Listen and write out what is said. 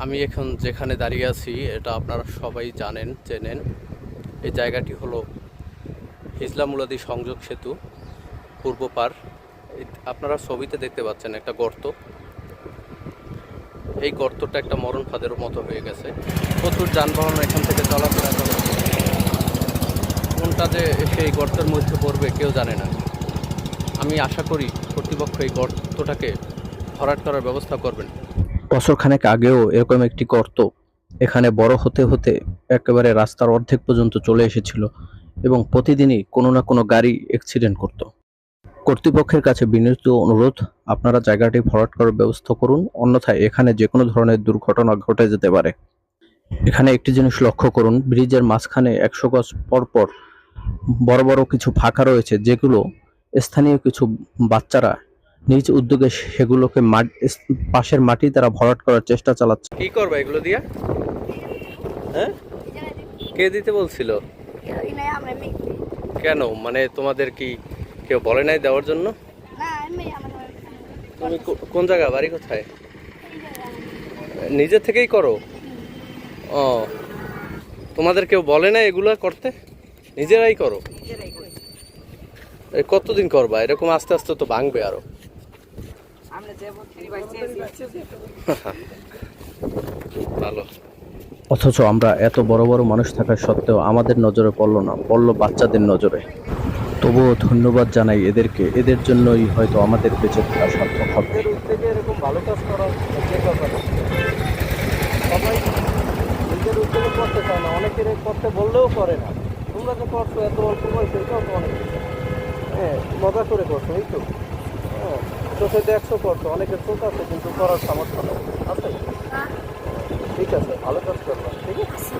আমি এখন যেখানে দাঁড়িয়ে আছি এটা আপনারা সবাই চেনেন। এই জায়গাটি হলো হিজলা মুলাদি সংযোগ সেতু পূর্ব পার। আপনারা ছবিতে দেখতে পাচ্ছেন একটা গর্ত। এই গর্তটা একটা মরণ ফাঁদের মতো হয়ে গেছে। প্রচুর যানবাহন এখান থেকে চলাফেরা করে। কোনটা যে সেই গর্তের মধ্যে পড়বে কেউ জানে না। আমি আশা করি কর্তৃপক্ষ এই গর্তটাকে ভরাট করার ব্যবস্থা করবেন। বছরখানেক আগেও এরকম একটি গর্ত এখানে বড় হতে হতে একেবারে রাস্তার অর্ধেক পর্যন্ত চলে এসেছিল এবং প্রতিদিনই কোনো না কোনো গাড়ি অ্যাক্সিডেন্ট করত। কর্তৃপক্ষের কাছে বিনীত অনুরোধ, আপনারা জায়গাটি ভরাট করার ব্যবস্থা করুন, অন্যথায় এখানে যে কোনো ধরনের দুর্ঘটনা ঘটে যেতে পারে। এখানে একটি জিনিস লক্ষ্য করুন, ব্রিজের মাঝখানে 100 গজ পরপর বড় বড় কিছু ফাঁকা রয়েছে, যেগুলো স্থানীয় কিছু বাচ্চারা নিজ উদ্যোগে সেগুলোকে পাশের মাটি তারা ভরাট করার চেষ্টা চালাচ্ছে। কি করবে এগুলো দিয়া? হ্যাঁ, কে দিতে বলছিল? কেন, মানে তোমাদের কি কেউ বলে নাই দেওয়ার জন্য? তুমি কোন জায়গা, বাড়ি কোথায়? নিজে থেকেই করো? ও, তোমাদের কেউ বলে না এগুলো করতে? নিজেরাই করো? কতদিন করবা এরকম? আস্তে আস্তে তো ভাঙবে আরো। ভালো। অথচ আমরা এত বড় বড় মানুষ থাকা সত্ত্বেও আমাদের নজরে পড়লো না, পড়লো বাচ্চাদের নজরে। তবুও ধন্যবাদ জানাই এদেরকে, এদের জন্যই হয়তো আমাদের বেঁচে থাকা সার্থক হবে। এরকম ভালো কাজ করা সবাই নিজের উদ্যোগে করতে চায় না, অনেকের করতে বললেও করে না। তোমরা যে করছো এত অল্প বয়সে, এটাও তো অনেক। হ্যাঁ, মজা করে করছো, এই তো। হ্যাঁ, চোখে দেখছো করছো, অনেকের চোখ আছে কিন্তু করার সামর্থ্য নেই। আছে, ঠিক আছে, ভালো কাজ করবা, ঠিক আছে।